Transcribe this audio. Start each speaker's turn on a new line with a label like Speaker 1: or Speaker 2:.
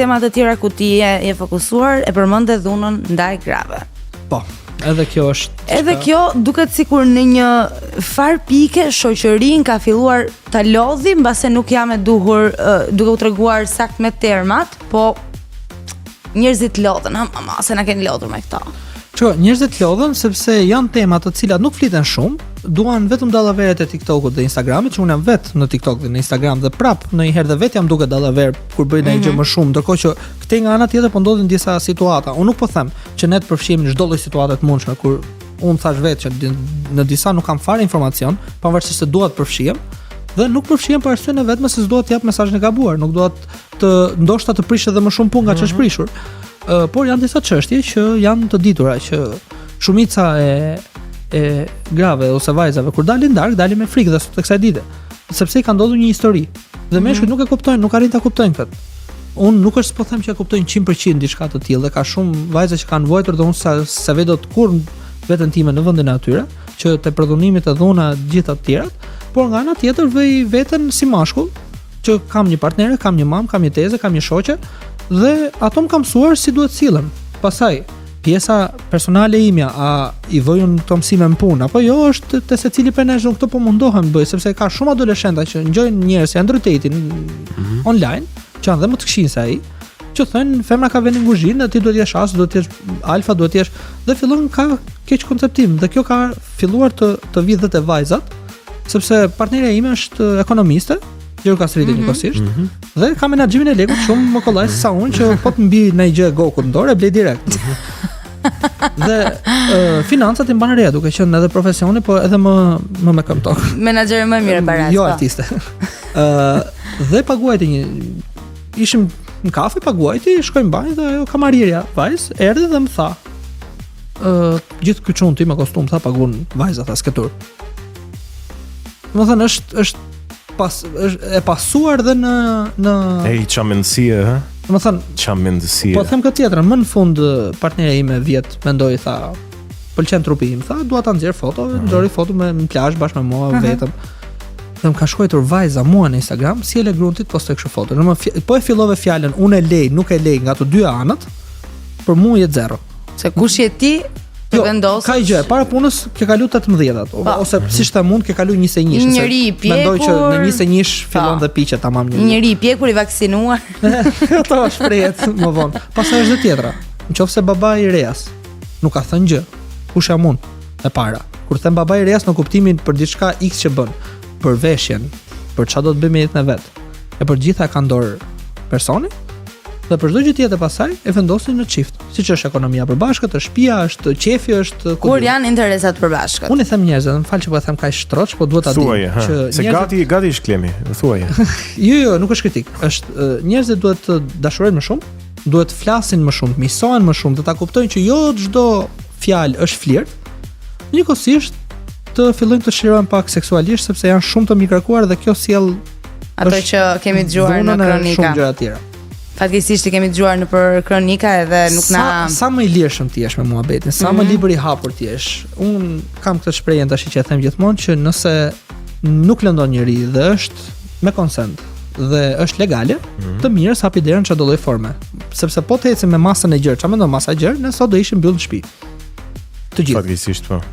Speaker 1: tema të tjera ku ti je fokusuar, e përmend dhunën ndaj grave.
Speaker 2: Po, edhe kjo është.
Speaker 1: Edhe kjo duket sikur në një far pike shoqërinë ka filluar ta lodhi mbase nuk jam e duhur duke u treguar sakt me termat, po njerëzit lodhen, ama se na keni lodhur me këto.
Speaker 2: Njerëzit lodhen sepse janë tema të cilat nuk fliten shumë, duan vetëm dallaveret e TikTokut dhe Instagramit, që unë jam vetë në TikTok dhe në Instagram dhe prap ndonjëherë dhe vetë jam duke dallaver kur bëj ndonjë gjë më shumë, ndërkohë që këtej nga ana tjetër po ndodhin disa situata. Unë nuk po them që ne të përfshihemi në çdo lloj situate të mundshme, kur unë thash vetë që në disa nuk kam fare informacion, pavarësisht se dua të përfshihem, dhe nuk përfshihem për arsyen e vetme se s'dua të jap mesazhin e gabuar, nuk dua të ndoshta të prish edhe më shumë punë nga ç'është prishur. Por janë disa çështje që janë të ditura që shumica e grave ose vajzave kur dalin darkë, dalin me frikë dhe sot kësaj dite, sepse i ka ndodhur një histori dhe meshkujt nuk e kuptojnë, nuk arrin ta kuptojnë këtë. Unë nuk është po them që e kuptojnë 100% diçka të tillë, dhe ka shumë vajza që kanë vojtur dhe unë se vedo të kur veten time në vendin e atyre, që te prodhonimit e dhuna gjitha të tjerat, por nga ana tjetër vej veten si mashkull, që kam një partnere, kam një mam, kam një teze, kam një shoqe, dhe ato më kam mësuar si duhet sillen. Pastaj pjesa personale imja, a i vojun këto mësime në punë apo jo, është te secili prej nesh, këto po mundohem bëj, sepse ka shumë adoleshenta që ngjojnë njerëz që ndërtetin online, që janë dhe më të këqij se ai, që thonë femra ka vendin kuzhinë dhe ti duhet të jesh as, duhet të jesh alfa, duhet të jesh, dhe fillon ka keq konceptim, dhe kjo ka filluar të vi dhe te vajzat, sepse partnerja ime është ekonomiste, gjë ka sritë njëkohësisht, dhe ka menaxhimin e lekut shumë më kollaj se sa unë, që po të mbi në gjë gokut në dorë e blej direkt. Dhe financat i mban re, duke qenë edhe profesioni, po edhe më me këmbëtok.
Speaker 1: Menaxheri më mirë para.
Speaker 2: Jo artiste. Dhe paguajti ishim në kafe, paguajti, shkojmë banjë dhe ajo kamarierja vajzë erdhi dhe më tha, gjithë ky çun ti me kostum, tha pagun vajza, tha sketur. Domethënë është e pasuar dhe në
Speaker 3: ç'a mendësie, ha?
Speaker 2: Domethënë
Speaker 3: ç'a mendësie.
Speaker 2: Po them këtë tjetrën, më në fund partnerja ime vjet mendoi, tha, pëlqen trupi im, tha, dua ta nxjerr foto, nxori foto me në plazh bashkë me mua vetëm. Dhe më ka shkruar vajza mua në Instagram, si e le gruntit postoj kështu foto. Po e fillove fjalën, unë e lej, nuk e lej nga të dy anët, për mua je zero.
Speaker 1: Se kush je ti?
Speaker 2: Jo, ka gjë, para punës ke kalu 18 ose siç ta mund ke kalu 21.
Speaker 1: Njëri i pjekur.
Speaker 2: Mendoj që në 21 fillon dhe piqet tamam një.
Speaker 1: Njëri i pjekur i vaksinuar.
Speaker 2: Ato shprehet më vonë. Pastaj është tjetra. Nëse babai i rejas nuk ka thënë gjë, kush jam unë e para. Kur them babai i rejas në kuptimin për diçka X që bën, për veshjen, për çfarë do të bëjmë jetën e vet, e për gjitha ka dorë personi. Dhe për çdo gjë tjetër pasaj e vendosin në çift. Siç është ekonomia përbashkët, është shtëpia, është qefi, është
Speaker 1: kur janë interesat përbashkët.
Speaker 2: Unë i them njerëzve, më fal që po e them kaq shtroç, po duhet ta di
Speaker 3: që se gati është klemi, thuaje.
Speaker 2: Jo, nuk është kritik. Është njerëzit duhet të dashurojnë më shumë, duhet të flasin më shumë, të miqësohen më shumë, të ta kuptojnë që jo çdo fjalë është flirt. Njëkohësisht të fillojnë të shirojnë pak seksualisht, sepse janë shumë të migraktuar dhe kjo sjell
Speaker 1: ato që kemi dëgjuar në kronika.
Speaker 2: Shumë gjëra të tjera.
Speaker 1: Fatkeqësisht i kemi dëgjuar në për kronika edhe nuk na
Speaker 2: sa më i lirshëm ti jesh me muhabetin, sa më libër i hapur ti jesh. Un kam këtë shprehje tash që e them gjithmonë, që nëse nuk lëndon njëri dhe është me konsent dhe është legale, të mirë sa hapi derën çdo lloj forme. Sepse po të ecim me masën e gjerë, çfarë mendon masa e gjerë, ne sot do ishim mbyllë në shtëpi. Të gjithë.
Speaker 3: Fatkeqësisht po.